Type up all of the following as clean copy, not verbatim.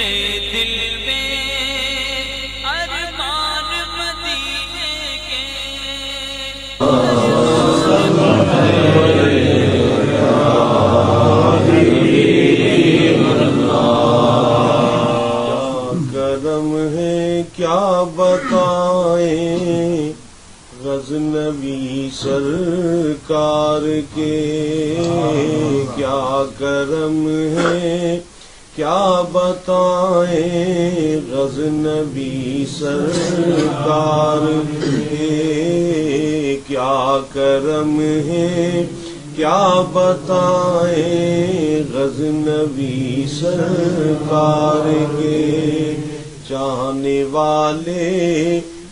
میرے دل میں ارمان مدینے کے کرم ہے کیا بتائیں غزنوی سرکار کے، کیا کرم ہے کیا بتائیں غزنوی سرکار کے، کیا کرم ہے کیا بتائیں غزنوی سرکار کے، چاہنے والے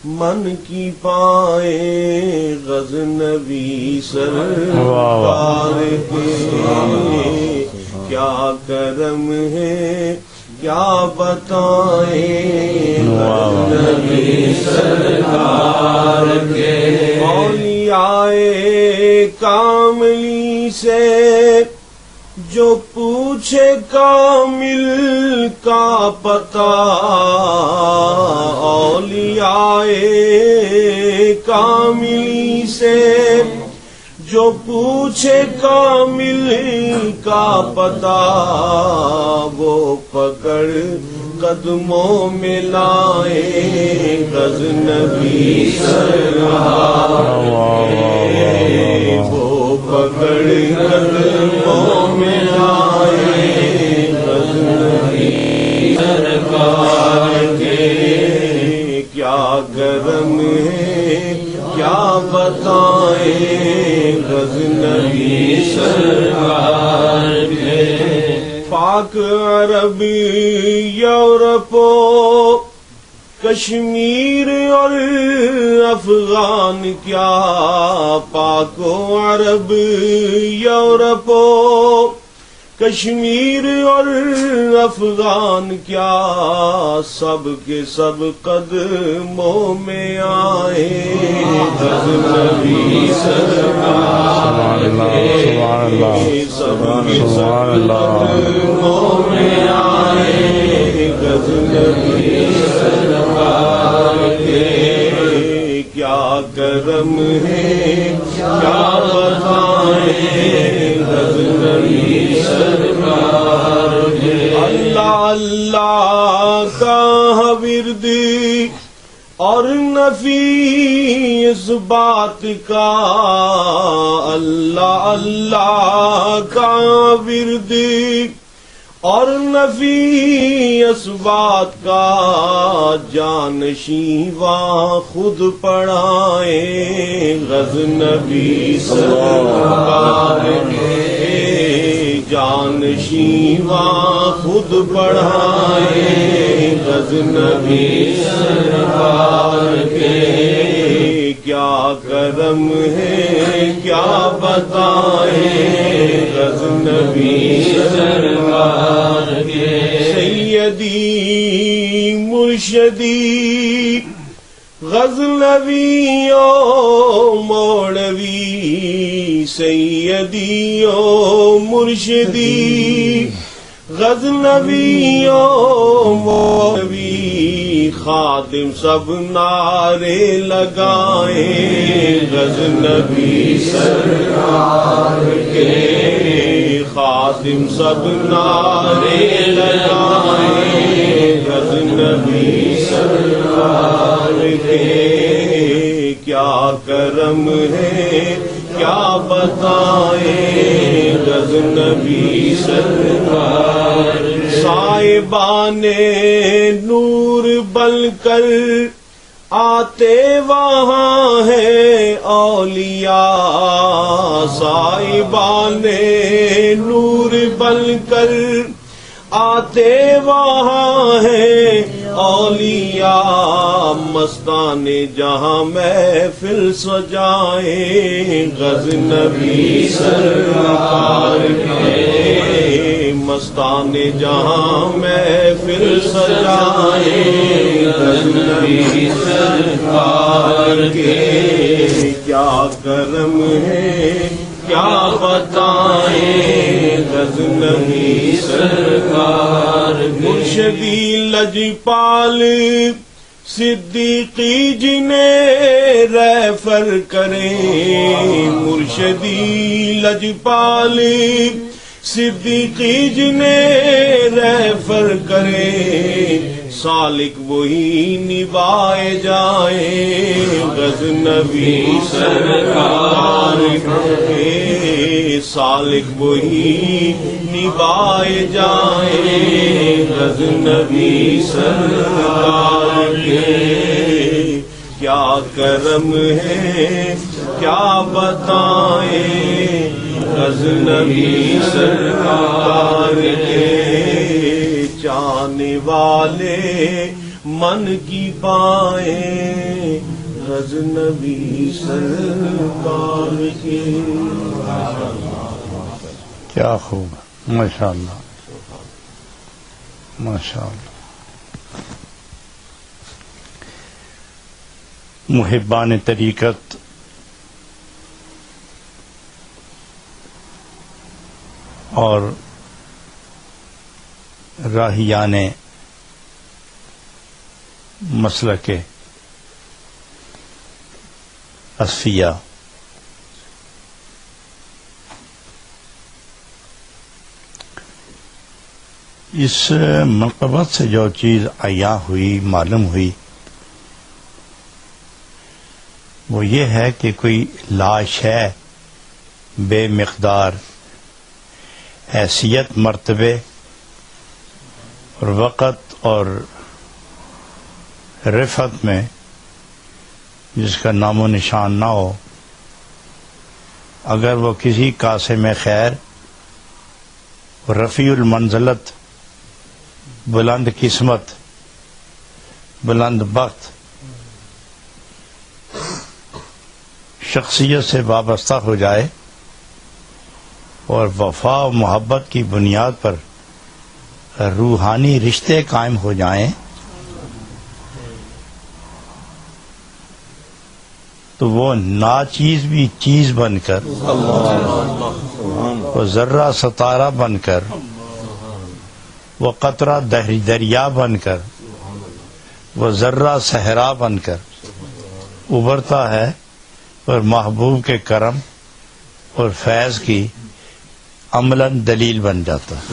من کی پائیں غزنوی سرکار کے، کیا کرم ہے کیا بتائیں غزنوی سرکار کے، اولیاء کاملی سے جو پوچھے کامل کا پتہ، اولیاء کاملی سے جو پوچھے کامل کا پتہ، وہ پکڑ قدموں میں لائیں غزنوی سرکار کے، وہ پکڑ قدموں میں لائیں غزنوی سرکار کے، کیا کرم ہے کیا بتائیں غزنوی سرکار کے، پاک عرب یورپ کشمیر اور افغان، کیا پاک عرب یورپ کشمیر اور افغان، کیا سب کے سب قدموں میں آئے غزنوی سرکار کے، سب کے سب قدموں میں آئے غزنوی سرکار کے، کیا کرم ہے کیا بتائیں غزنوی سرکار کے، اللہ اللہ کا ورد اور نفی اس بات کا، اللہ اللہ کا ورد اور نفی اس بات کا، جانشین وہاں خود پڑھائیں غزنوی سرکار کے، جانشین وہاں خود پڑھائیں غزنوی سرکار کے، کیا کرم ہے کیا بتائیں غزنوی سرکار کے، سیدی مرشدی غزنوی او مولوی، سیدی او مرشدی غزنوی او مولوی، خادم سب نعرے لگائیں غزنوی سرکار کے، خادم سب نعرے لگائیں غزنوی سرکار کے، کیا کرم ہے کیا بتائیں غزنوی سرکار، صاحبان نور بن کر آتے وہاں ہے اولیاء، صاحبان نور بن کر آتے وہاں ہے اولیاء، مستان جہاں محفل سجائیں غزنوی سرکار کے، مستان جہاں محفل سجائیں غزنوی سرکار کے، کیا کرم ہے کیا بتائیں غزنوی سرکار مرشدی لجپال صدیقی جنہیں ریفر کریں، مرشدی لجپال صدیقی جنہیں ریفر کریں، سالک وہی نبھائے جائیں غزنبی سرکار کے، سالک وہی نبھائے جائیں غزنبی سرکار کے۔ کیا کرم ہے کیا بتائیں غزنبی سرکار کے، چاہنے والے من کی پائیں غزنبی سرکار کے۔ کیا خوب، ماشاء اللہ ماشاء اللہ۔ محبان طریقت اور راہیان مسلک اصفیاء، اس منقبت سے جو چیز عیاں ہوئی، معلوم ہوئی، وہ یہ ہے کہ کوئی لاش ہے بے مقدار حیثیت، مرتبے اور وقت اور رفعت میں جس کا نام و نشان نہ ہو، اگر وہ کسی قاسم خیر، رفیع المنزلت، بلند قسمت، بلند بخت شخصیت سے وابستہ ہو جائے اور وفا و محبت کی بنیاد پر روحانی رشتے قائم ہو جائیں، تو وہ ناچیز بھی چیز بن کر، وہ ذرہ ستارہ بن کر، وہ قطرہ دریا بن کر، وہ ذرہ صحرا بن کر ابھرتا ہے اور محبوب کے کرم اور فیض کی عملاً دلیل بن جاتا ہے۔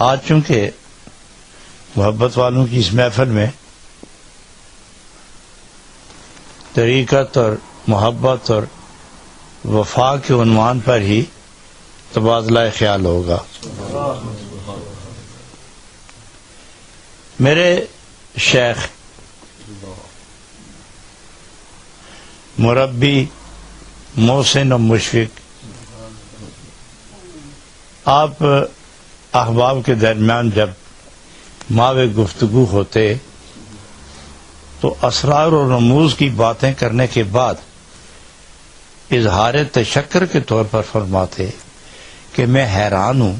آج چونکہ محبت والوں کی اس محفل میں طریقت اور محبت اور وفا کے عنوان پر ہی تبادلہ خیال ہوگا، میرے شیخ مربی محسن و مشفق، آپ احباب کے درمیان جب ماوے گفتگو ہوتے تو اسرار و رموز کی باتیں کرنے کے بعد اظہار تشکر کے طور پر فرماتے کہ میں حیران ہوں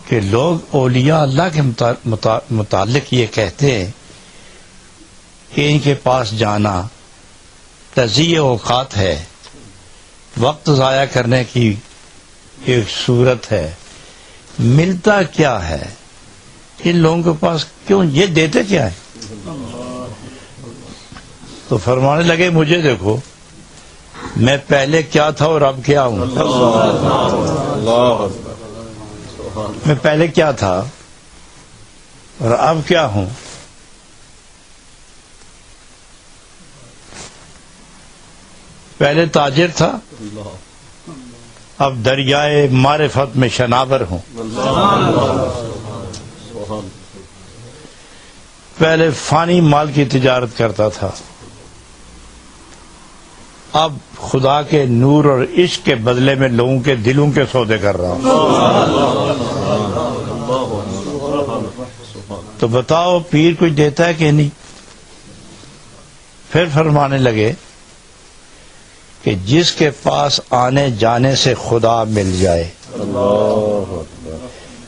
کہ لوگ اولیاء اللہ کے متعلق یہ کہتے ہیں کہ ان کے پاس جانا تضییع اوقات ہے، وقت ضائع کرنے کی ایک صورت ہے، ملتا کیا ہے ان لوگوں کے پاس، کیوں یہ دیتے کیا ہے؟ تو فرمانے لگے مجھے دیکھو، میں پہلے کیا تھا اور اب کیا ہوں۔ میں پہلے کیا تھا اور اب کیا ہوں۔ پہلے تاجر تھا، اب دریائے معرفت میں شناور ہوں۔ پہلے فانی مال کی تجارت کرتا تھا، اب خدا کے نور اور عشق کے بدلے میں لوگوں کے دلوں کے سودے کر رہا ہوں۔ تو بتاؤ پیر کچھ دیتا ہے کہ نہیں؟ پھر فرمانے لگے کہ جس کے پاس آنے جانے سے خدا مل جائے،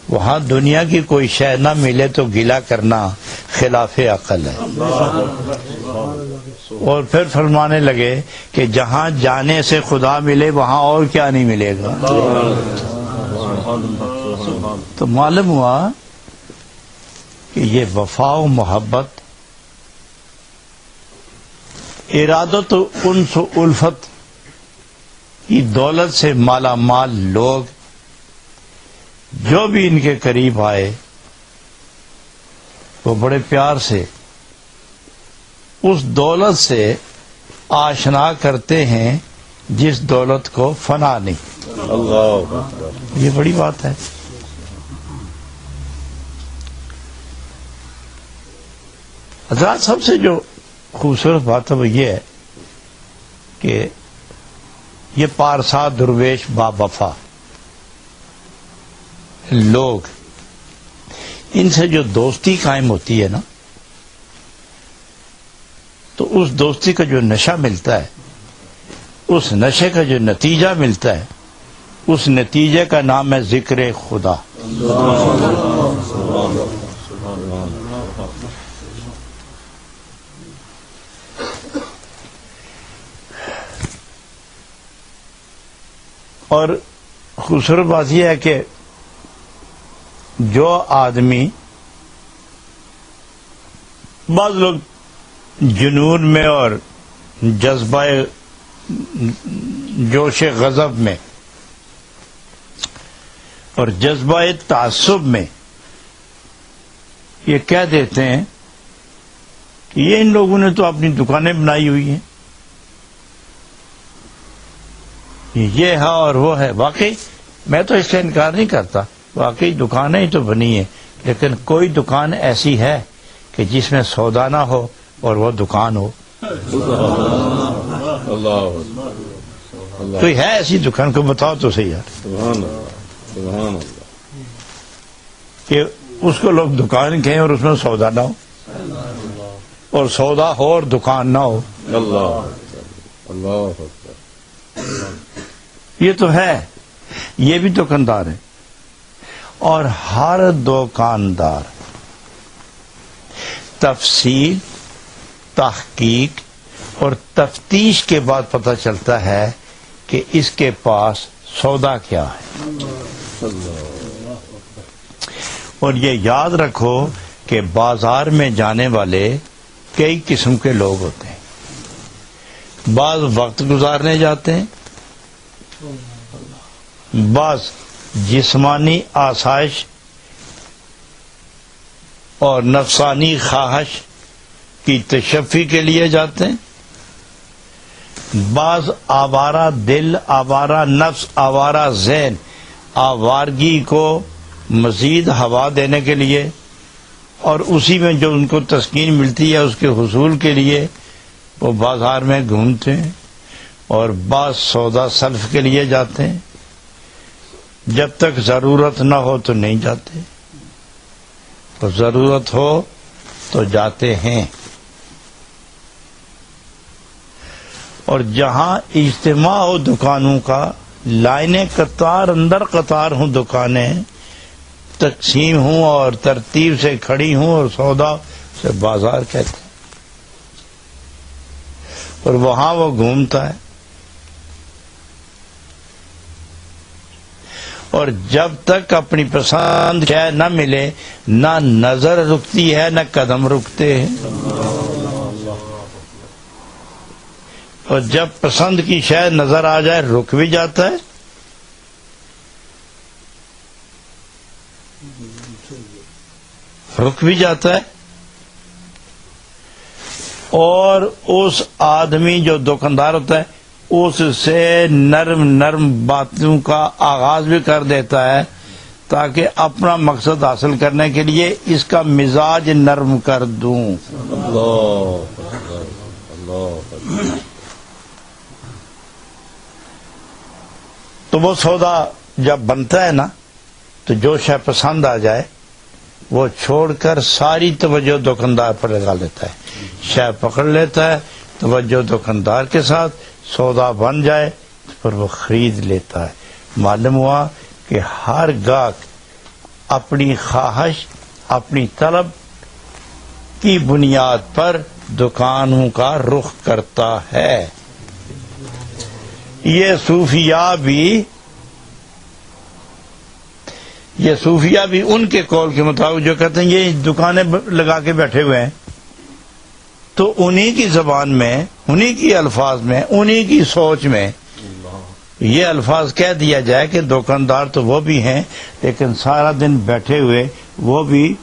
وہاں دنیا کی کوئی شے نہ ملے تو گلہ کرنا خلاف عقل ہے۔ اور پھر فرمانے لگے کہ جہاں جانے سے خدا ملے وہاں اور کیا نہیں ملے گا. تو معلوم ہوا کہ یہ وفا و محبت، ارادت و انس و الفت کی دولت سے مالا مال لوگ جو بھی ان کے قریب آئے وہ بڑے پیار سے اس دولت سے آشنا کرتے ہیں جس دولت کو فنا نہیں. یہ بڑی بات ہے. حضرات سب سے جو خوبصورت بات ہے وہ یہ ہے کہ یہ پارسا درویش با وفا لوگ، ان سے جو دوستی قائم ہوتی ہے نا، تو اس دوستی کا جو نشہ ملتا ہے، اس نشے کا جو نتیجہ ملتا ہے، اس نتیجے کا نام ہے ذکر خدا. اور خوبصورت بات یہ ہے کہ جو آدمی، بعض لوگ جنون میں اور جذبہ جوش غضب میں اور جذبہ تعصب میں یہ کہہ دیتے ہیں کہ یہ ان لوگوں نے تو اپنی دکانیں بنائی ہوئی ہیں، یہ ہے اور وہ ہے. واقعی میں تو اس سے انکار نہیں کرتا، واقعی دکانیں ہی تو بنی ہیں، لیکن کوئی دکان ایسی ہے کہ جس میں سودا نہ ہو اور وہ دکان ہو؟ کوئی ہے ایسی دکان؟ کو بتاؤ تو صحیح یار کہ اس کو لوگ دکان کہیں اور اس میں سودا نہ ہو، اور سودا ہو اور دکان نہ ہو. یہ تو ہے، یہ بھی دکاندار ہے. اور ہر دکاندار تفصیل، تحقیق اور تفتیش کے بعد پتہ چلتا ہے کہ اس کے پاس سودا کیا ہے. اور یہ یاد رکھو کہ بازار میں جانے والے کئی قسم کے لوگ ہوتے ہیں. بعض وقت گزارنے جاتے ہیں، بعض جسمانی آسائش اور نفسانی خواہش کی تشفی کے لیے جاتے ہیں، بعض آوارہ دل، آوارہ نفس، آوارہ ذہن، آوارگی کو مزید ہوا دینے کے لیے اور اسی میں جو ان کو تسکین ملتی ہے اس کے حصول کے لیے وہ بازار میں گھومتے ہیں. اور بعض سودا سلف کے لیے جاتے ہیں، جب تک ضرورت نہ ہو تو نہیں جاتے، تو ضرورت ہو تو جاتے ہیں. اور جہاں اجتماع ہو دکانوں کا، لائنیں قطار اندر قطار ہوں، دکانیں تقسیم ہوں اور ترتیب سے کھڑی ہوں، اور سودا سے بازار کہتے ہیں. اور وہاں وہ گھومتا ہے. اور جب تک اپنی پسند شے نہ ملے، نہ نظر رکتی ہے نہ قدم رکتے ہیں. اور جب پسند کی شے نظر آ جائے رک بھی جاتا ہے. رک بھی جاتا ہے. اور اس آدمی جو دکاندار ہوتا ہے اس سے نرم نرم باتوں کا آغاز بھی کر دیتا ہے تاکہ اپنا مقصد حاصل کرنے کے لیے اس کا مزاج نرم کر دوں. تو وہ سودا جب بنتا ہے نا تو جو شے پسند آ جائے وہ چھوڑ کر ساری توجہ دکاندار پر لگا لیتا ہے. شے پکڑ لیتا ہے، توجہ دکاندار کے ساتھ، سودا بن جائے پھر وہ خرید لیتا ہے. معلوم ہوا کہ ہر گاہک اپنی خواہش، اپنی طلب کی بنیاد پر دکانوں کا رخ کرتا ہے۔ یہ صوفیاء بھی ان کے قول کے مطابق جو کہتے ہیں یہ دکانیں لگا کے بیٹھے ہوئے ہیں، تو انہی کی زبان میں، انہی کی الفاظ میں، انہی کی سوچ میں یہ الفاظ کہہ دیا جائے کہ دکاندار تو وہ بھی ہیں لیکن سارا دن بیٹھے ہوئے وہ بھی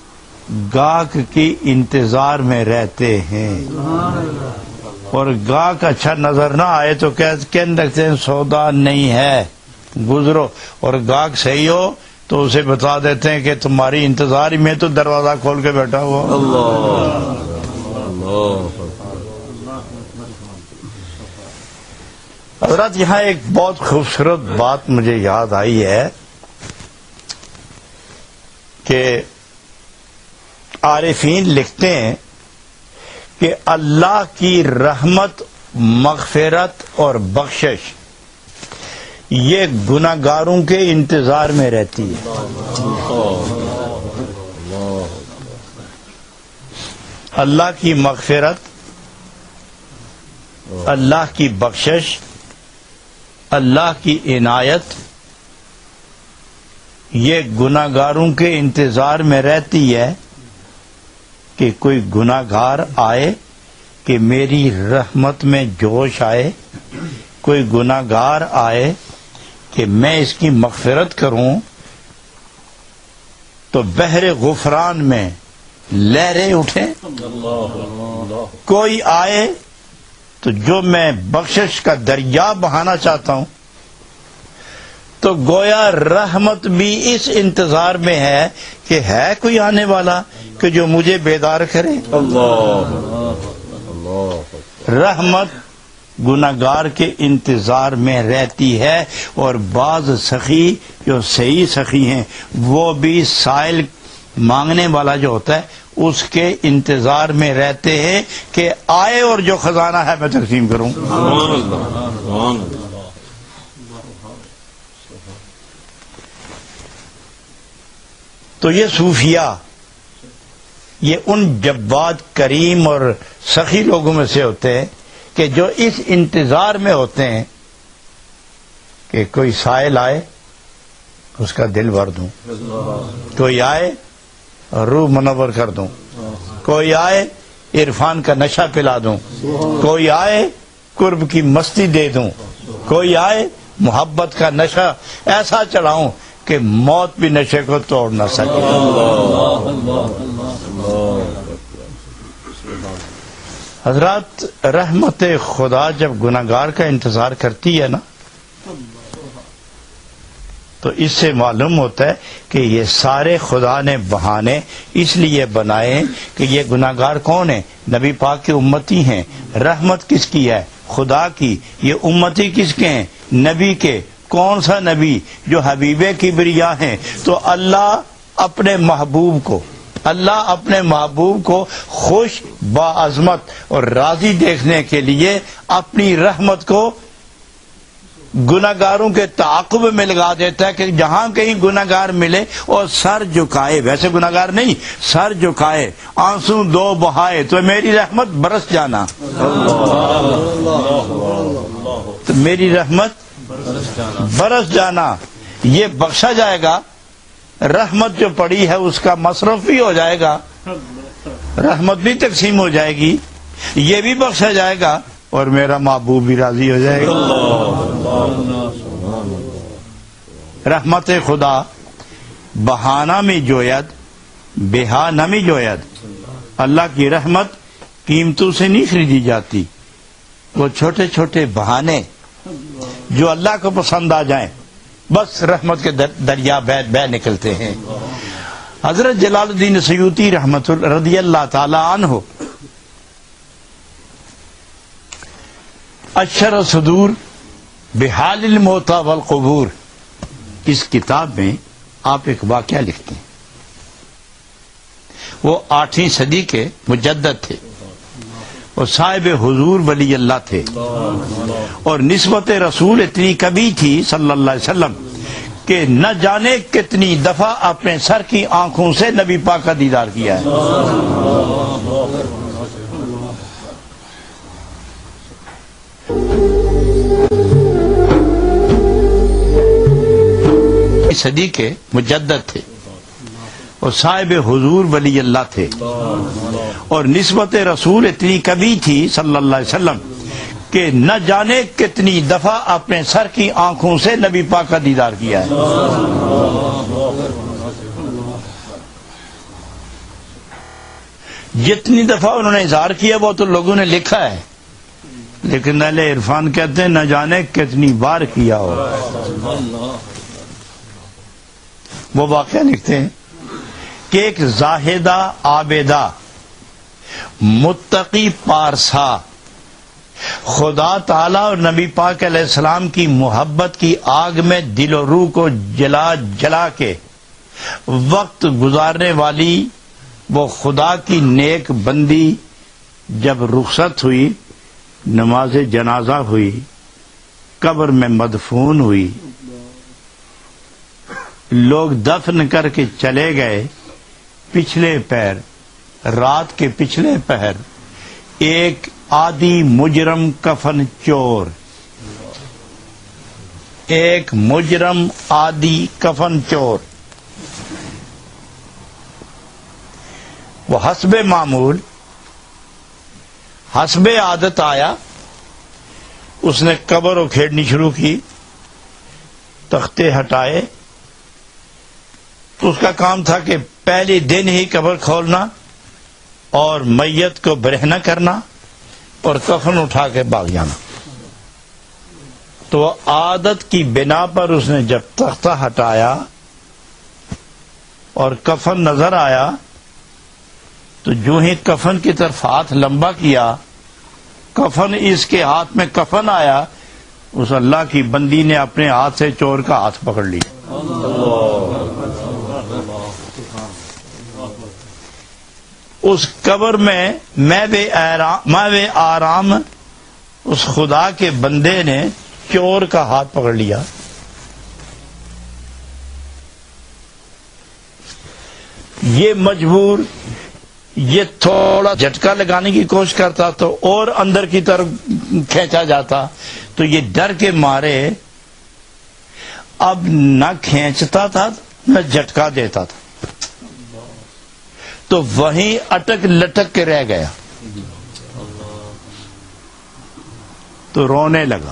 گاہک کی انتظار میں رہتے ہیں، اور گاہک اچھا نظر نہ آئے تو کہنے لگتے ہیں سودا نہیں ہے، گزرو، اور گاہک صحیح ہو تو اسے بتا دیتے ہیں کہ تمہاری انتظار میں تو دروازہ کھول کے بیٹھا ہوا۔ حضرات، یہاں ایک بہت خوبصورت بات مجھے یاد آئی ہے کہ عارفین لکھتے ہیں کہ اللہ کی رحمت، مغفرت اور بخشش یہ گناہگاروں کے انتظار میں رہتی ہے۔ اللہ کی مغفرت، اللہ کی بخشش، اللہ کی عنایت یہ گناہگاروں کے انتظار میں رہتی ہے کہ کوئی گناہگار آئے کہ میری رحمت میں جوش آئے، کوئی گناہگار آئے کہ میں اس کی مغفرت کروں تو بحر غفران میں لہریں اٹھیں، کوئی آئے تو جو میں بخشش کا دریا بہانا چاہتا ہوں تو گویا رحمت بھی اس انتظار میں ہے کہ ہے کوئی آنے والا کہ جو مجھے بیدار کرے۔ رحمت گناہگار کے انتظار میں رہتی ہے، اور بعض سخی جو صحیح سخی ہیں وہ بھی سائل مانگنے والا جو ہوتا ہے اس کے انتظار میں رہتے ہیں کہ آئے اور جو خزانہ ہے میں تقسیم کروں۔ تو یہ صوفیاء یہ ان جباد کریم اور سخی لوگوں میں سے ہوتے ہیں کہ جو اس انتظار میں ہوتے ہیں کہ کوئی سائل آئے اس کا دل بھر دوں، کوئی آئے روح منور کر دوں، کوئی آئے عرفان کا نشہ پلا دوں، کوئی آئے قرب کی مستی دے دوں، کوئی آئے محبت کا نشہ ایسا چڑھاؤں کہ موت بھی نشے کو توڑ نہ سکے۔ حضرات، رحمت خدا جب گناہگار کا انتظار کرتی ہے نا تو اس سے معلوم ہوتا ہے کہ یہ سارے خدا نے بہانے اس لیے بنائے کہ یہ گناہگار کون ہیں؟ نبی پاک کے امتی ہیں۔ رحمت کس کی ہے؟ خدا کی۔ یہ امتی کس کے ہیں؟ نبی کے۔ کون سا نبی؟ جو حبیب کبریا ہیں۔ تو اللہ اپنے محبوب کو خوش باعظمت اور راضی دیکھنے کے لیے اپنی رحمت کو گناہگاروں کے تعاقب میں لگا دیتا ہے کہ جہاں کہیں گناہگار ملے اور سر جھکائے، ویسے گناہگار نہیں، سر جھکائے، آنسو دو بہائے تو میری رحمت برس جانا، تو میری رحمت برس جانا، یہ بخشا جائے گا۔ رحمت جو پڑی ہے اس کا مصرف بھی ہو جائے گا، رحمت بھی تقسیم ہو جائے گی، یہ بھی بخشا جائے گا اور میرا محبوب بھی راضی ہو جائے گا۔ رحمت خدا بہانہ میں جوید بہا نمی جوید۔ اللہ کی رحمت قیمتوں سے نہیں خریدی جاتی، وہ چھوٹے چھوٹے بہانے جو اللہ کو پسند آ جائیں بس رحمت کے دریا بہ نکلتے ہیں۔ حضرت جلال الدین سیوطی رحمت رضی اللہ تعالی عنہ اشر صدور بحال الموتى والقبور اس کتاب میں آپ ایک واقعہ لکھتے ہیں۔ وہ 8ویں صدی کے مجدد تھے، وہ صاحب حضور ولی اللہ تھے، اور نسبت رسول اتنی کبھی تھی صلی اللہ علیہ وسلم کہ نہ جانے کتنی دفعہ اپنے سر کی آنکھوں سے نبی پاک کا دیدار کیا ہے۔ صدی کے مجدد تھے اور صاحب حضور ولی اللہ تھے، اور نسبت رسول اتنی کبھی تھی صلی اللہ علیہ وسلم کہ نہ جانے کتنی دفعہ اپنے سر کی آنکھوں سے نبی پاک کا دیدار کیا ہے۔ جتنی دفعہ انہوں نے اظہار کیا وہ تو لوگوں نے لکھا ہے، لیکن اہل عرفان کہتے ہیں نہ جانے کتنی بار کیا ہو۔ وہ واقعہ لکھتے ہیں کہ ایک زاہدہ عابدہ متقی پارسا خدا تعالی اور نبی پاک علیہ السلام کی محبت کی آگ میں دل و روح کو جلا جلا کے وقت گزارنے والی وہ خدا کی نیک بندی جب رخصت ہوئی، نماز جنازہ ہوئی، قبر میں مدفون ہوئی، لوگ دفن کر کے چلے گئے، پچھلے پہر، رات کے پچھلے پہر ایک عادی مجرم کفن چور، ایک مجرم عادی کفن چور، وہ حسب معمول حسب عادت آیا، اس نے قبر اکھیڑنی شروع کی، تختے ہٹائے، تو اس کا کام تھا کہ پہلے دن ہی قبر کھولنا اور میت کو برہنہ کرنا اور کفن اٹھا کے بھاگ جانا۔ تو عادت کی بنا پر اس نے جب تختہ ہٹایا اور کفن نظر آیا تو جو ہی کفن کی طرف ہاتھ لمبا کیا، کفن اس کے ہاتھ میں کفن آیا، اس اللہ کی بندی نے اپنے ہاتھ سے چور کا ہاتھ پکڑ لیا۔ اس قبر میں محو آرام اس خدا کے بندے نے چور کا ہاتھ پکڑ لیا۔ یہ مجبور، یہ تھوڑا جھٹکا لگانے کی کوشش کرتا تو اور اندر کی طرف کھینچا جاتا، تو یہ ڈر کے مارے اب نہ کھینچتا تھا نہ جھٹکا دیتا تھا، تو وہیں اٹک لٹک کے رہ گیا، تو رونے لگا،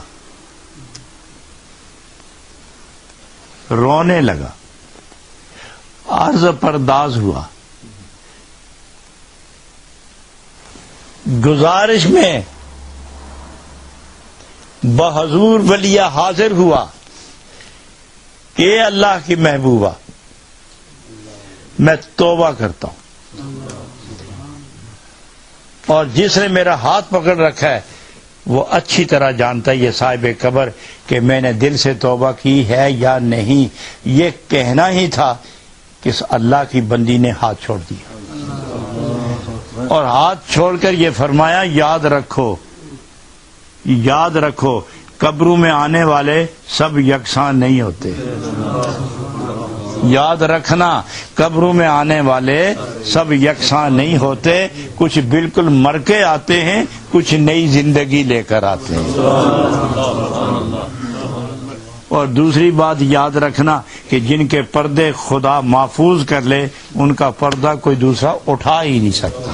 عرض پرداز ہوا، گزارش میں بحضور ولیہ حاضر ہوا کہ اے اللہ کی محبوبہ، میں توبہ کرتا ہوں، اور جس نے میرا ہاتھ پکڑ رکھا ہے وہ اچھی طرح جانتا ہے، یہ صاحب قبر، کہ میں نے دل سے توبہ کی ہے یا نہیں۔ یہ کہنا ہی تھا کہ اس اللہ کی بندی نے ہاتھ چھوڑ دیا، اور ہاتھ چھوڑ کر یہ فرمایا یاد رکھو قبروں میں آنے والے سب یکساں نہیں ہوتے، یاد رکھنا قبروں میں آنے والے سب یکساں نہیں ہوتے، کچھ بالکل مر کے آتے ہیں، کچھ نئی زندگی لے کر آتے ہیں۔ اور دوسری بات یاد رکھنا کہ جن کے پردے خدا محفوظ کر لے ان کا پردہ کوئی دوسرا اٹھا ہی نہیں سکتا۔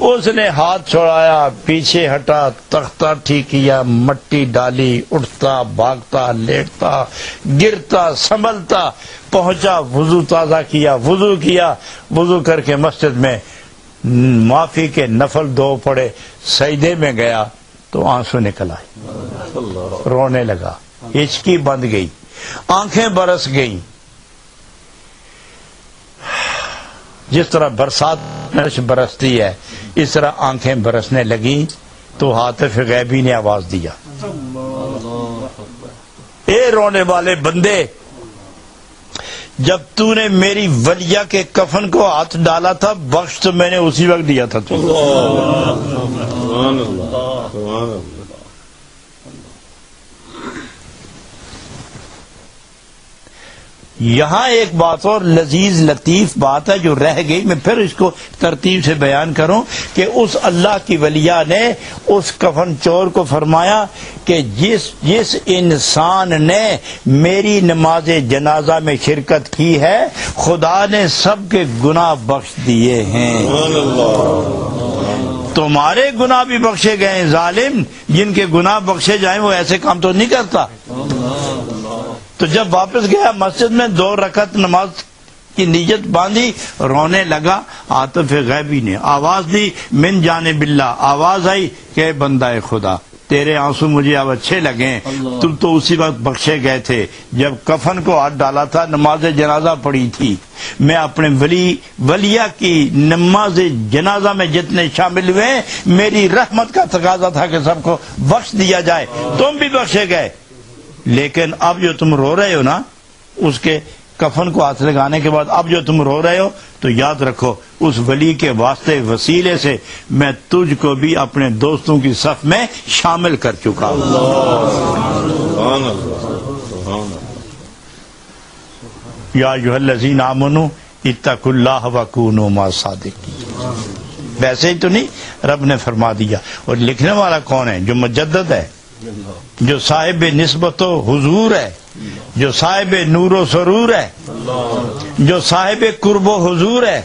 اس نے ہاتھ چھوڑایا، پیچھے ہٹا، تختہ ٹھیک کیا، مٹی ڈالی، اٹھتا بھاگتا لیٹتا گرتا سنبھلتا پہنچا، وضو تازہ کیا، وضو کر کے مسجد میں معافی کے نفل 2 پڑے، سجدے میں گیا تو آنسو نکل آئے، رونے لگا، ہچکی بند گئی، آنکھیں برس گئیں، جس طرح برسات میں برستی ہے اس طرح آنکھیں برسنے لگیں۔ تو حاطف غیبی نے آواز دیا، اے رونے والے بندے، جب تو نے میری ولیہ کے کفن کو ہاتھ ڈالا تھا بخش تو میں نے اسی وقت دیا تھا تو۔ یہاں ایک بات اور لذیذ لطیف بات ہے جو رہ گئی، میں پھر اس کو ترتیب سے بیان کروں کہ اس اللہ کی ولیہ نے اس کفن چور کو فرمایا کہ جس انسان نے میری نماز جنازہ میں شرکت کی ہے خدا نے سب کے گناہ بخش دیے ہیں، تمہارے گناہ بھی بخشے گئے ہیں۔ ظالم جن کے گناہ بخشے جائیں وہ ایسے کام تو نہیں کرتا۔ تو جب واپس گیا مسجد میں 2 رکعت نماز کی نیت باندھی، رونے لگا، عاطف غیبی نے آواز دی، من جانب اللہ، آواز آئی کہ بندہ خدا تیرے آنسو مجھے اب اچھے لگے، تم تو اسی وقت بخشے گئے تھے جب کفن کو ہاتھ ڈالا تھا، نماز جنازہ پڑھی تھی، میں اپنے ولیہ کی نماز جنازہ میں جتنے شامل ہوئے میری رحمت کا تقاضا تھا کہ سب کو بخش دیا جائے، تم بھی بخشے گئے، لیکن اب جو تم رو رہے ہو نا اس کے کفن کو ہاتھ لگانے کے بعد اب جو تم رو رہے ہو تو یاد رکھو اس ولی کے واسطے وسیلے سے میں تجھ کو بھی اپنے دوستوں کی صف میں شامل کر چکا ہوں۔ یا ایھا الذین آمنوا اتقوا اللہ وکونوا مع الصادقین، ویسے ہی تو نہیں رب نے فرما دیا۔ اور لکھنے والا کون ہے؟ جو مجدد ہے، جو صاحب نسبت و حضور ہے، جو صاحب نور و سرور ہے، جو صاحب قرب و حضور ہے،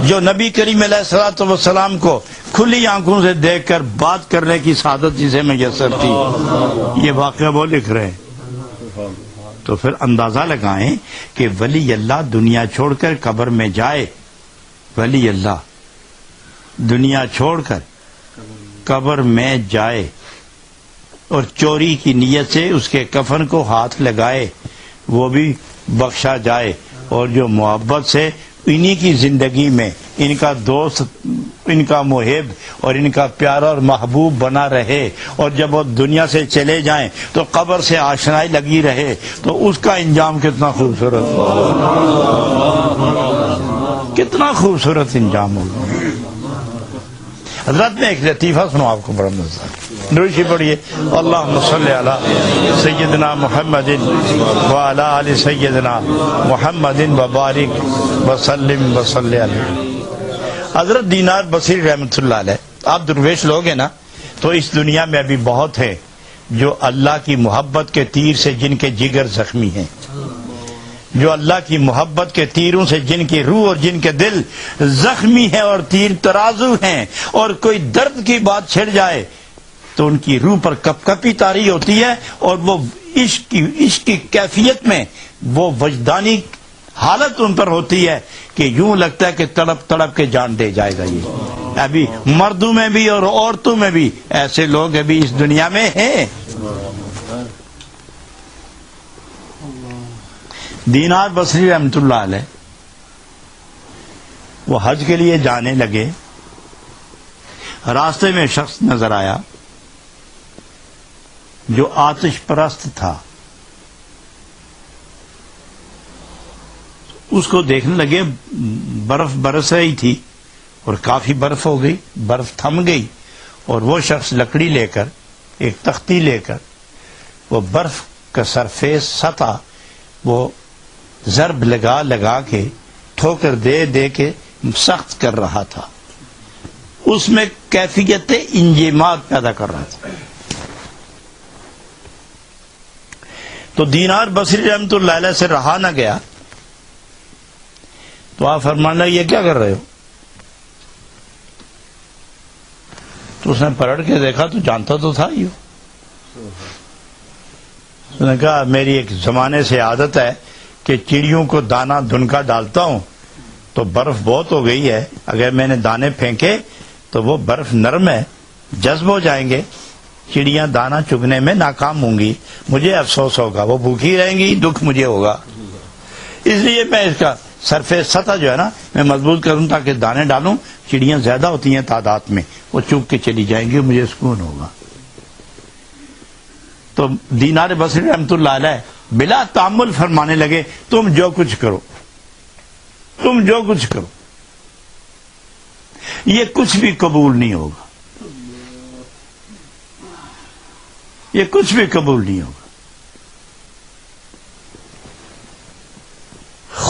جو نبی کریم علیہ الصلوۃ والسلام کو کھلی آنکھوں سے دیکھ کر بات کرنے کی سعادت جسے میسر تھی، یہ واقعہ وہ لکھ رہے ہیں۔ تو پھر اندازہ لگائیں کہ ولی اللہ دنیا چھوڑ کر قبر میں جائے، ولی اللہ دنیا چھوڑ کر قبر میں جائے اور چوری کی نیت سے اس کے کفن کو ہاتھ لگائے، وہ بھی بخشا جائے، اور جو محبت سے انہی کی زندگی میں ان کا دوست، ان کا محب اور ان کا پیارا اور محبوب بنا رہے، اور جب وہ دنیا سے چلے جائیں تو قبر سے آشنائی لگی رہے، تو اس کا انجام کتنا خوبصورت ہوگا، کتنا خوبصورت انجام ہوگا۔ حضرت میں ایک لطیفہ سنو آپ کو بڑا مزہ، نوشی پڑھیے، اللہم صلی علی سیدنا محمد وعلی آل سیدنا محمد وبارک وسلم وصلی علیہ۔ حضرت دینار بصری رحمۃ اللہ علیہ، آپ درویش لوگ ہیں نا، تو اس دنیا میں ابھی بہت ہیں جو اللہ کی محبت کے تیر سے جن کے جگر زخمی ہیں، جو اللہ کی محبت کے تیروں سے جن کی روح اور جن کے دل زخمی ہیں اور تیر ترازو ہیں، اور کوئی درد کی بات چھڑ جائے تو ان کی روح پر کپ کپی طاری ہوتی ہے، اور وہ عشق کی کیفیت میں وہ وجدانی حالت ان پر ہوتی ہے کہ یوں لگتا ہے کہ تڑپ تڑپ کے جان دے جائے گا۔ یہ ابھی مردوں میں بھی اور عورتوں میں بھی ایسے لوگ ابھی اس دنیا میں ہیں۔ دینار بصری رحمۃ اللہ علیہ وہ حج کے لیے جانے لگے، راستے میں شخص نظر آیا جو آتش پرست تھا، اس کو دیکھنے لگے، برف برس رہی تھی اور کافی برف ہو گئی، برف تھم گئی، اور وہ شخص لکڑی لے کر، ایک تختی لے کر وہ برف کا سرفیس سطح وہ ضرب لگا لگا کے ٹھوکر دے دے کے سخت کر رہا تھا، اس میں کیفیت انجماد پیدا کر رہا تھا۔ تو دینار بصری رحمۃ اللہ علیہ سے رہا نہ گیا، تو آپ فرمانا یہ کیا کر رہے ہو؟ تو اس نے پلٹ کے دیکھا تو جانتا تو تھا ہی، اس نے کہا میری ایک زمانے سے عادت ہے کہ چڑیوں کو دانہ دھنکا ڈالتا ہوں تو برف بہت ہو گئی ہے، اگر میں نے دانے پھینکے تو وہ برف نرم ہے، جذب ہو جائیں گے، چڑیاں دانہ چگنے میں ناکام ہوں گی، مجھے افسوس ہوگا، وہ بھوکی رہیں گی، دکھ مجھے ہوگا، اس لیے میں اس کا سرفیس سطح جو ہے نا میں مضبوط کروں تاکہ دانے ڈالوں، چڑیاں زیادہ ہوتی ہیں تعداد میں، وہ چگ کے چلی جائیں گی، مجھے سکون ہوگا۔ تو دینار بصری رحمۃ اللہ علیہ بلا تامل فرمانے لگے، تم جو کچھ کرو، تم جو کچھ کرو، یہ کچھ بھی قبول نہیں ہوگا، یہ کچھ بھی قبول نہیں ہوگا۔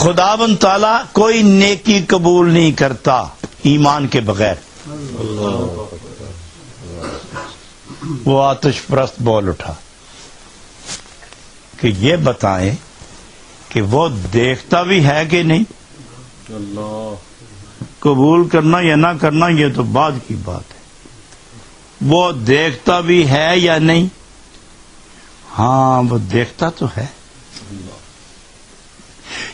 خداوند تعالی کوئی نیکی قبول نہیں کرتا ایمان کے بغیر. وہ آتش پرست بول اٹھا کہ یہ بتائیں کہ وہ دیکھتا بھی ہے کہ نہیں. قبول کرنا یا نہ کرنا یہ تو بعد کی بات ہے. وہ دیکھتا بھی ہے یا نہیں؟ ہاں وہ دیکھتا تو ہے.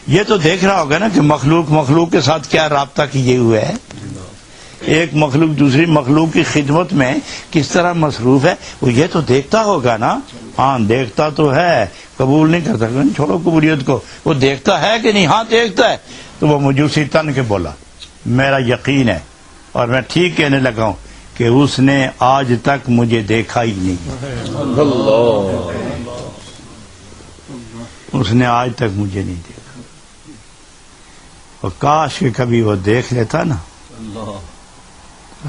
یہ تو دیکھ رہا ہوگا نا کہ مخلوق کے ساتھ کیا رابطہ کیے ہوئے ہے. ایک مخلوق دوسری مخلوق کی خدمت میں کس طرح مصروف ہے، وہ یہ تو دیکھتا ہوگا نا. ہاں دیکھتا تو ہے، قبول نہیں کر سکتا. چھوڑو قبولیت کو، وہ دیکھتا ہے کہ نہیں؟ ہاں دیکھتا ہے. تو وہ مجوسی تن کے بولا میرا یقین ہے اور میں ٹھیک کہنے لگا ہوں کہ اس نے آج تک مجھے دیکھا ہی نہیں. اس نے آج تک مجھے نہیں دیکھا. اور کاش کہ کبھی وہ دیکھ لیتا نا،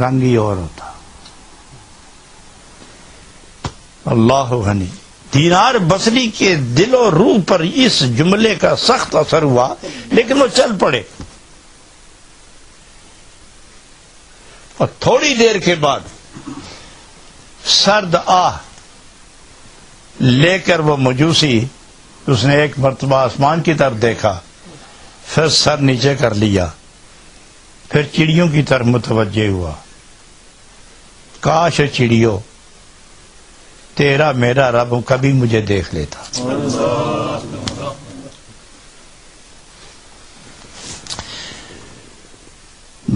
رنگ ہی اور ہوتا. اللہ غنی. دینار بصری کے دل و روح پر اس جملے کا سخت اثر ہوا، لیکن وہ چل پڑے. اور تھوڑی دیر کے بعد سرد آہ لے کر وہ مجوسی، اس نے ایک مرتبہ آسمان کی طرف دیکھا، پھر سر نیچے کر لیا، پھر چڑیوں کی طرف متوجہ ہوا. کاش چڑیوں تیرا میرا رب کبھی مجھے دیکھ لیتا.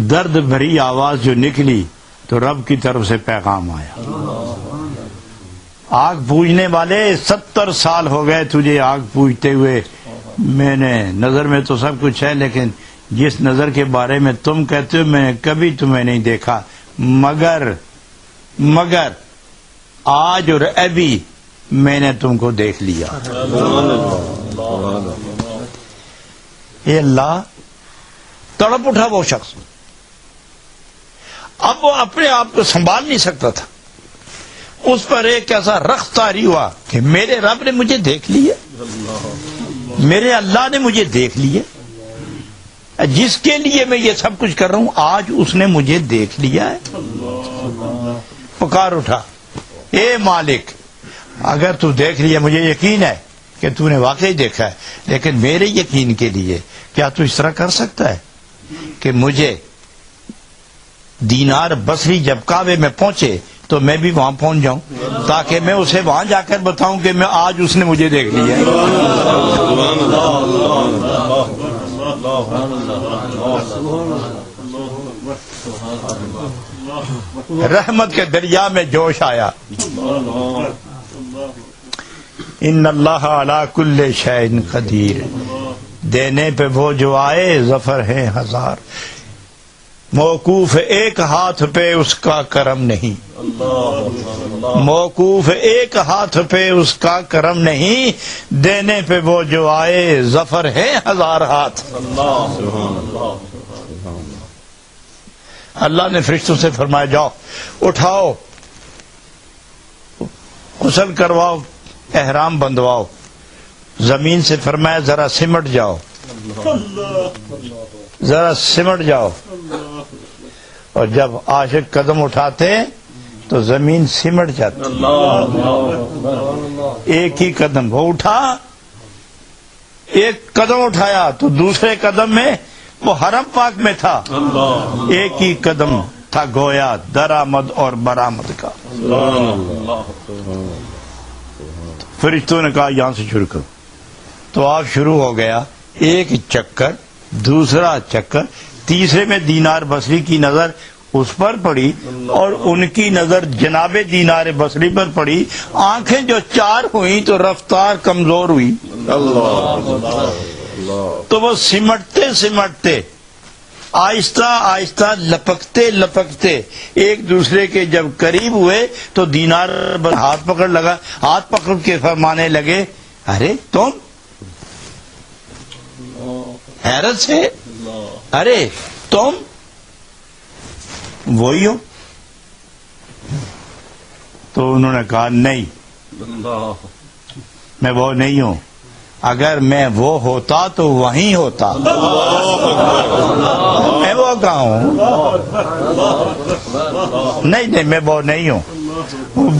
درد بھری آواز جو نکلی تو رب کی طرف سے پیغام آیا. آگ پوجنے والے 70 سال ہو گئے تجھے آگ پوجتے ہوئے. میں نے نظر میں تو سب کچھ ہے، لیکن جس نظر کے بارے میں تم کہتے ہو میں نے کبھی تمہیں نہیں دیکھا، مگر آج اور ابھی میں نے تم کو دیکھ لیا. اے اللہ، تڑپ اٹھا وہ شخص. اب وہ اپنے آپ کو سنبھال نہیں سکتا تھا. اس پر ایک ایسا رخت طاری ہوا کہ میرے رب نے مجھے دیکھ لیا، میرے اللہ نے مجھے دیکھ لیا. جس کے لیے میں یہ سب کچھ کر رہا ہوں آج اس نے مجھے دیکھ لیا ہے. پکار اٹھا، اے مالک، اگر تو دیکھ لیا، مجھے یقین ہے کہ تو نے واقعی دیکھا ہے، لیکن میرے یقین کے لیے کیا تو اس طرح کر سکتا ہے کہ مجھے دینار بصری جب کعبے میں پہنچے تو میں بھی وہاں پہنچ جاؤں، تاکہ میں اسے وہاں جا کر بتاؤں کہ میں آج اس نے مجھے دیکھ لیا. رحمت کے دریا میں جوش آیا. ان اللہ علی کل شیء قدیر. دینے پہ وہ جو آئے ظفر ہے ہزار. موقوف ایک ہاتھ پہ اس کا کرم نہیں، موقوف ایک ہاتھ پہ اس کا کرم نہیں. دینے پہ وہ جو آئے ظفر ہے ہزار ہاتھ. اللہ نے فرشتوں سے فرمایا جاؤ اٹھاؤ، غسل کرواؤ، احرام بندواؤ. زمین سے فرمایا ذرا سمٹ جاؤ، ذرا سمٹ جاؤ. اور جب عاشق قدم اٹھاتے تو زمین سمٹ جاتی. ایک ہی قدم وہ اٹھا، ایک قدم اٹھایا تو دوسرے قدم میں وہ حرم پاک میں تھا. ایک ہی قدم تھا گویا درآمد اور برآمد کا. فرشتوں نے کہا یہاں سے شروع کرو. تو آپ شروع ہو گیا. ایک چکر، دوسرا چکر، تیسرے میں دینار بصری کی نظر اس پر پڑی اور ان کی نظر جناب دینار بصری پر پڑی. آنکھیں جو چار ہوئیں تو رفتار کمزور ہوئی. تو وہ سمٹتے سمٹتے آہستہ آہستہ لپکتے لپکتے ایک دوسرے کے جب قریب ہوئے تو دینار ہاتھ پکڑ لگا. ہاتھ پکڑ کے فرمانے لگے ارے تم، حیرت سے، ارے تم وہی ہو؟ تو انہوں نے کہا نہیں، میں وہ نہیں ہوں. اگر میں وہ ہوتا تو وہیں ہوتا. میں وہ کہاں ہوں؟ نہیں میں وہ نہیں ہوں.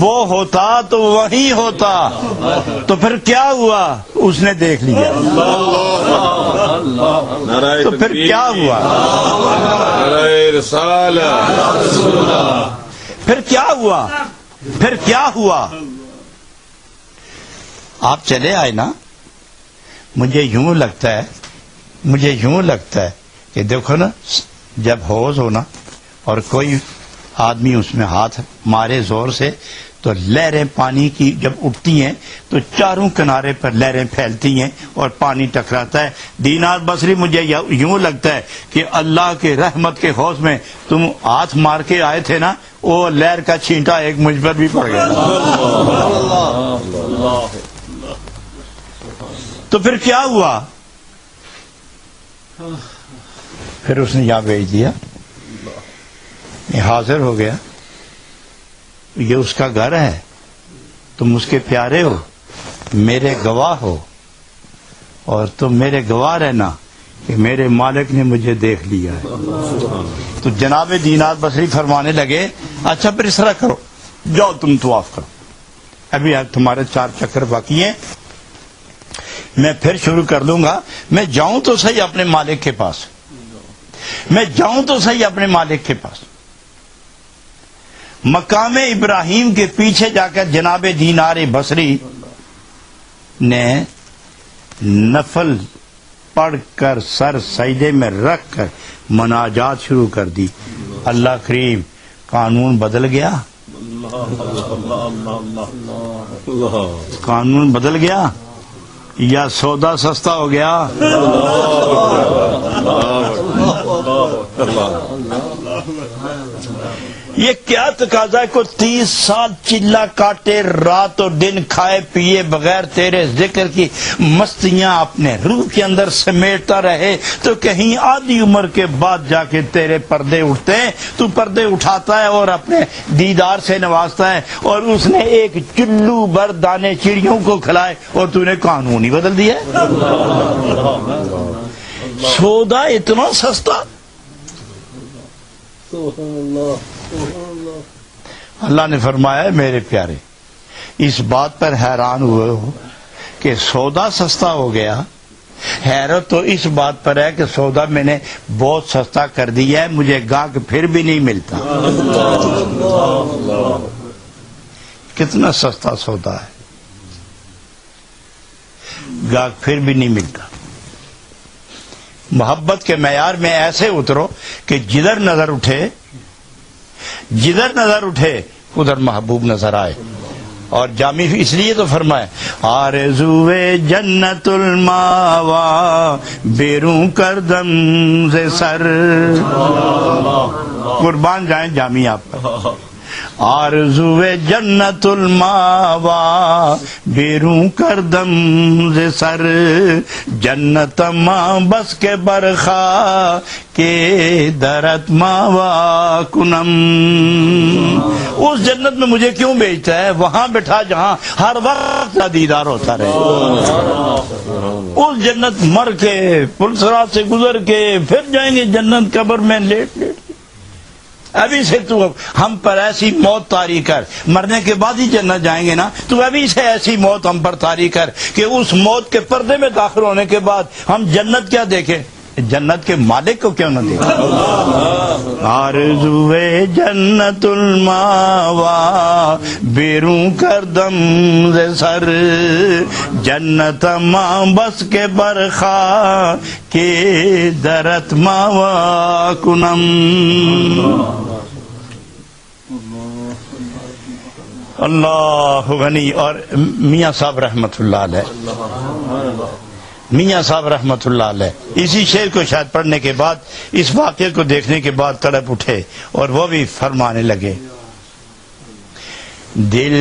وہ ہوتا تو وہیں ہوتا. تو پھر کیا ہوا؟ اس نے دیکھ لیا. تو پھر کیا ہوا؟ پھر کیا ہوا؟ پھر کیا ہوا؟ آپ چلے آئے نا. مجھے یوں لگتا ہے کہ دیکھو نا، جب حوض ہو نا اور کوئی آدمی اس میں ہاتھ مارے زور سے تو لہریں پانی کی جب اٹھتی ہیں تو چاروں کنارے پر لہریں پھیلتی ہیں اور پانی ٹکراتا ہے. دینار بصری مجھے یوں لگتا ہے کہ اللہ کے رحمت کے حوض میں تم ہاتھ مار کے آئے تھے نا، وہ لہر کا چھینٹا ایک مجھ پر بھی پڑ گیا. تو پھر کیا ہوا؟ پھر اس نے یہاں بھیج دیا. میں حاضر ہو گیا. یہ اس کا گھر ہے، تم اس کے پیارے ہو، میرے گواہ ہو، اور تم میرے گواہ رہنا کہ میرے مالک نے مجھے دیکھ لیا ہے. تو جناب دینار بصری فرمانے لگے اچھا پھر اس طرح کرو، جاؤ تم طواف کرو، ابھی تمہارے 4 چکر باقی ہیں، میں پھر شروع کر دوں گا. میں جاؤں تو صحیح اپنے مالک کے پاس، میں جاؤں تو صحیح اپنے مالک کے پاس. مقام ابراہیم کے پیچھے جا کر جناب دینار بصری نے نفل پڑھ کر سر سجدے میں رکھ کر مناجات شروع کر دی. اللہ کریم، قانون بدل گیا، قانون بدل گیا یا سودا سستا ہو گیا؟ یہ کیا تقاضا ہے؟ کو 30 سال چلا کاٹے، رات اور دن کھائے پیے بغیر تیرے ذکر کی مستیاں اپنے روح کے اندر سمیٹتا رہے تو کہیں آدھی عمر کے بعد جا کے تیرے پردے اٹھتے ہیں. تو پردے اٹھاتا ہے اور اپنے دیدار سے نوازتا ہے، اور اس نے ایک چلو بھر دانے چڑیوں کو کھلائے اور تو نے قانون ہی بدل دیا. سودا اتنا سستا. اللہ نے فرمایا میرے پیارے، اس بات پر حیران ہوئے ہو کہ سودا سستا ہو گیا. حیرت تو اس بات پر ہے کہ سودا میں نے بہت سستا کر دیا ہے، مجھے گاہک پھر بھی نہیں ملتا. کتنا سستا سودا ہے، گاہک پھر بھی نہیں ملتا. محبت کے معیار میں ایسے اترو کہ جدھر نظر اٹھے ادھر محبوب نظر آئے. اور جامع اس لیے تو فرمائے آرزوئے جنت الماوا بیروں کردم سے سر. قربان جائیں جامی آپ پر. آرزوئے جنت الماوا بیروں کردم سے سر، جنت ماں بس کے برخا کے درت ماوا کنم. اس جنت میں مجھے کیوں بھیجتا ہے؟ وہاں بیٹھا جہاں ہر وقت دیدار ہوتا رہے. اس جنت مر کے پلسرات سے گزر کے پھر جائیں گے جنت قبر میں لیٹ. ابھی سے تو ہم پر ایسی موت طاری کر، مرنے کے بعد ہی جنت جائیں گے نا، تو ابھی سے ایسی موت ہم پر طاری کر کہ اس موت کے پردے میں داخل ہونے کے بعد ہم جنت کیا دیکھیں، جنت کے مالک کو کیوں نہ دیکھیں. آرزوئے جنت الماوا بیروں کردم ز سر، جنت ماں بس کے برخا کے درت ماوا کنم. اللہ غنی. اور میاں صاحب رحمت اللہ علیہ اسی شعر کو شاید پڑھنے کے بعد، اس واقعے کو دیکھنے کے بعد تڑپ اٹھے اور وہ بھی فرمانے لگے دل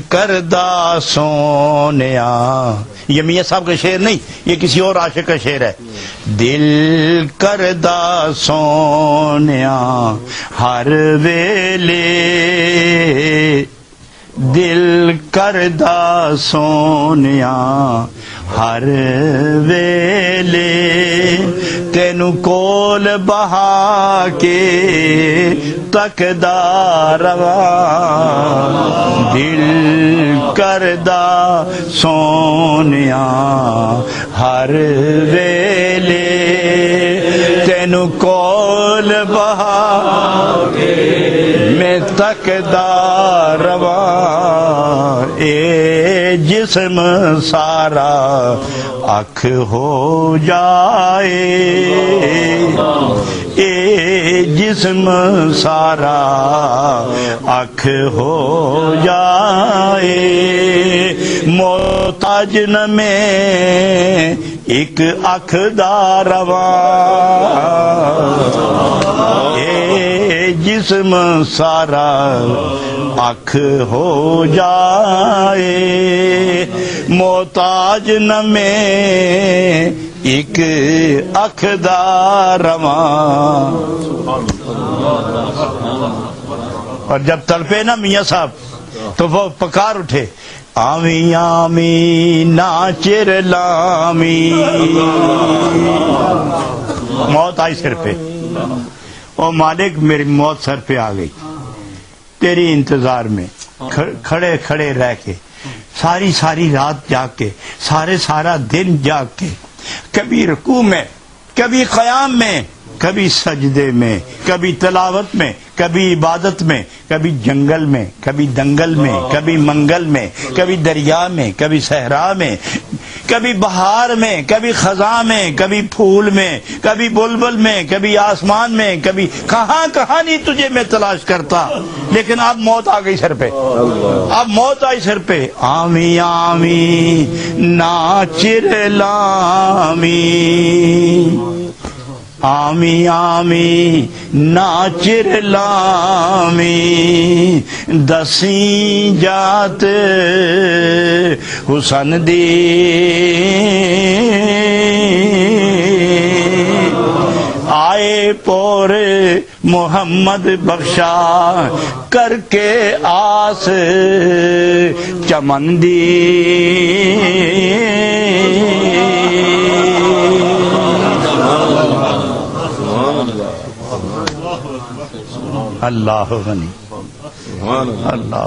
کردہ سونیا. یہ میاں صاحب کا شعر نہیں، یہ کسی اور عاشق کا شعر ہے. دل کردہ سونیا ہر ویلے دل کردہ سونیا ہر ویلے تینو کول بہا کے تکدا رواں دل کردہ سونیا ہر ویلے تینو کول بہا کے میں تکدا رواں اے جسم سارا اکھ ہو جائے اے جسم سارا اکھ ہو جائے محتاج نہ میں ایک اکھ دا رواں اے جسم سارا اکھ ہو جائے محتاج نہ میں ایک اکھ دا رواں. اور جب تڑپے نا میاں صاحب تو وہ پکار اٹھے آمی آمی ناچر لامی. موت آئی سر پہ، او مالک میری موت سر پہ آ گئی تیری انتظار میں کھڑے کھڑے رہ کے ساری رات جاگ کے سارا دن جاگ کے کبھی رکوع میں کبھی قیام میں کبھی سجدے میں کبھی تلاوت میں کبھی عبادت میں کبھی جنگل میں کبھی دنگل میں کبھی منگل میں کبھی دریا میں کبھی صحرا میں کبھی بہار میں کبھی خزاں میں کبھی پھول میں کبھی بلبل میں کبھی آسمان میں کبھی کہاں نہیں تجھے میں تلاش کرتا. لیکن اب موت آ گئی سر پہ، اب موت آئی سر پہ. آمی آمی ناچر لامی آمی آمی ناچر لامی دسی جات حسن دی آئے پور محمد بخشا کر کے آس چمن دی. اللہ غنی اللہ.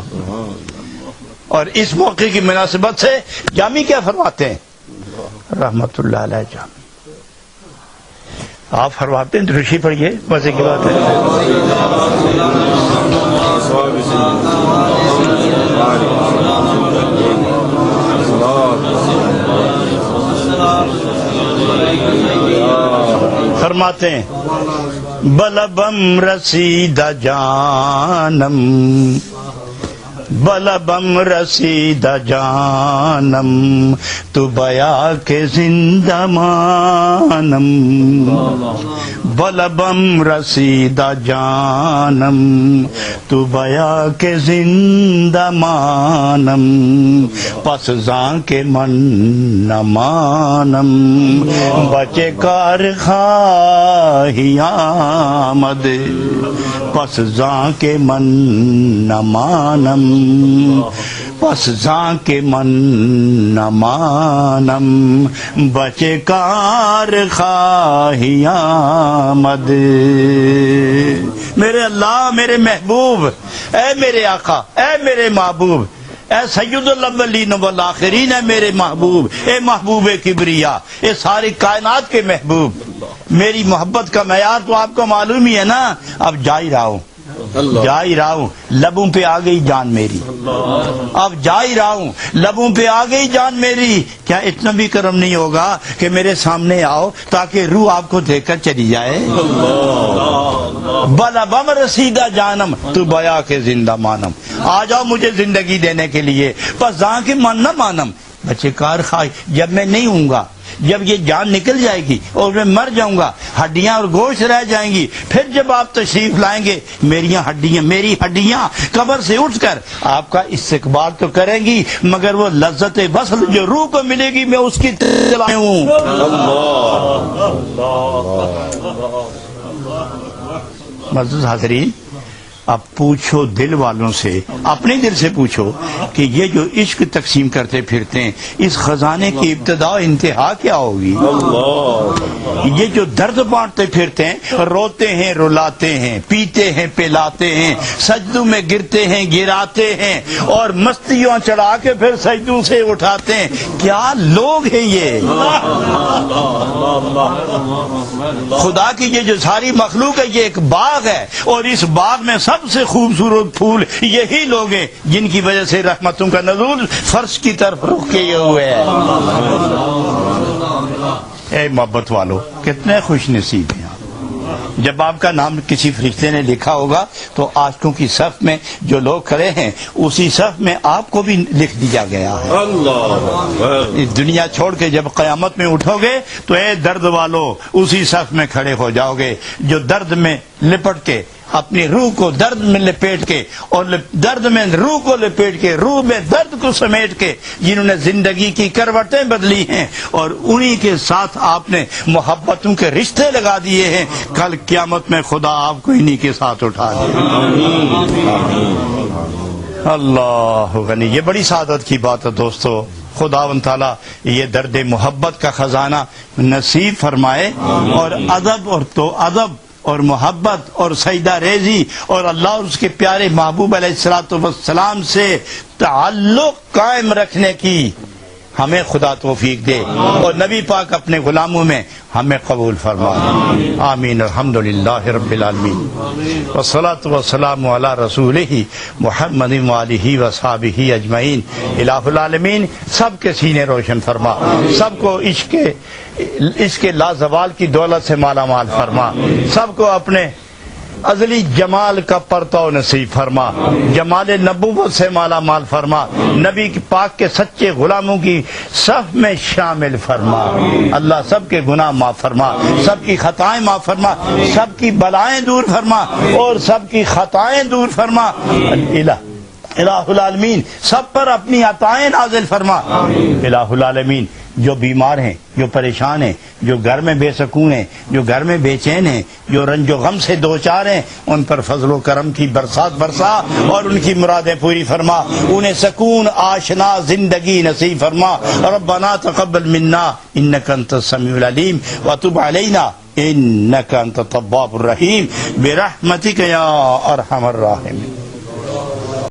اور اس موقع کی مناسبت سے جامی کیا فرماتے ہیں رحمت اللہ علیہ جامی، آپ فرماتے ہیں درشی پڑھیے، مزے کی بات ہے. فرماتے ہیں بلبم رسیدہ جانم بلبم رسیدہ جانم تو بیا کے زندہ مانم بلبم رسیدہ جانم تو بیا کے زندہ مانم پس زاں کے من نہ مانم بچے کار خواہی آمد پس زاں کے من نہ مانم پس زاں کے من نہ مانم بچے کار خواہی آمد. میرے اللہ میرے محبوب اے میرے آقا اے میرے محبوب اے سید الاولین والآخرین اے میرے محبوب اے محبوب کبریا اے ساری کائنات کے محبوب. میری محبت کا معیار تو آپ کو معلوم ہی ہے نا. اب جا ہی رہا ہوں لبوں پہ آ گئی جان میری، اب جا ہی رہا ہوں لبوں پہ آ گئی جان میری. کیا اتنا بھی کرم نہیں ہوگا کہ میرے سامنے آؤ تاکہ روح آپ کو دیکھ کر چلی جائے. بلبم رسیدہ جانم تو بیا کے زندہ مانم، آ جاؤ مجھے زندگی دینے کے لیے بس زاں کے من نہ مانم. بچے کار خواہ جب میں نہیں ہوں گا، جب یہ جان نکل جائے گی اور میں مر جاؤں گا، ہڈیاں اور گوشت رہ جائیں گی، پھر جب آپ تشریف لائیں گے میری ہڈیاں قبر سے اٹھ کر آپ کا استقبال تو کریں گی، مگر وہ لذت وصل جو روح کو ملے گی میں اس کی طلب ہوں. معزز حاضرین، اب پوچھو دل والوں سے، اپنے دل سے پوچھو کہ یہ جو عشق تقسیم کرتے پھرتے ہیں، اس خزانے کی ابتدا و انتہا کیا ہوگی؟ یہ جو درد بانٹتے پھرتے ہیں، روتے ہیں رلاتے ہیں، پیتے ہیں پلاتے ہیں، سجدوں میں گرتے ہیں گراتے ہیں، اور مستیوں چڑھا کے پھر سجدوں سے اٹھاتے ہیں، کیا لوگ ہیں یہ؟ خدا کی یہ جو ساری مخلوق ہے، یہ ایک باغ ہے، اور اس باغ میں سب سے خوبصورت پھول یہی لوگ ہیں جن کی وجہ سے رحمتوں کا نزول فرش کی طرف رخ کیے ہوئے ہے۔ اے محبت والو، کتنے خوش نصیب ہیں آپ۔ جب آپ کا نام کسی فرشتے نے لکھا ہوگا تو عاشقوں کی صف میں جو لوگ کھڑے ہیں اسی صف میں آپ کو بھی لکھ دیا گیا ہے۔ اس دنیا چھوڑ کے جب قیامت میں اٹھو گے تو اے درد والو اسی صف میں کھڑے ہو جاؤ گے، جو درد میں لپٹ کے اپنی روح کو درد میں لپیٹ کے، اور درد میں روح کو لپیٹ کے، روح میں درد کو سمیٹ کے، جنہوں نے زندگی کی کروٹیں بدلی ہیں، اور انہی کے ساتھ آپ نے محبتوں کے رشتے لگا دیے ہیں، کل قیامت میں خدا آپ کو انہی کے ساتھ اٹھا دے۔ اللہ غنی، یہ بڑی سعادت کی بات ہے دوستو۔ خداوند تعالیٰ یہ درد محبت کا خزانہ نصیب فرمائے، اور ادب اور محبت اور سجدہ ریزی اور اللہ اور اس کے پیارے محبوب علیہ السلام سے تعلق قائم رکھنے کی ہمیں خدا توفیق دے، اور نبی پاک اپنے غلاموں میں ہمیں قبول فرمائے، آمین۔ الحمدللہ رب العالمین، والصلاة والسلام علی رسولہ محمد وآلہ وصحبہ اجمعین۔ الہ العالمین سب کے سینے روشن فرما، سب کو عشق کے لازوال کی دولت سے مالا مال فرما، سب کو اپنے ازلی جمال کا پرتو نصیب فرما، جمال نبوت سے مالا مال فرما، نبی پاک کے سچے غلاموں کی صف میں شامل فرما۔ اللہ سب کے گناہ معاف فرما، سب کی خطائیں معاف فرما، سب کی بلائیں دور فرما، اور سب کی خطائیں دور فرما۔ الہ العالمین سب پر اپنی عطائیں نازل فرما۔ الہ العالمین جو بیمار ہیں، جو پریشان ہیں، جو گھر میں بے سکون ہیں، جو گھر میں بے چین ہیں، جو رنج و غم سے دوچار ہیں، ان پر فضل و کرم کی برسات برسا اور ان کی مرادیں پوری فرما، انہیں سکون آشنا زندگی نصیب فرما۔ ربنا تقبل منا انک انت السمیع العلیم وتب علینا انک انت التواب الرحیم برحمتک یا ارحم الراحمین۔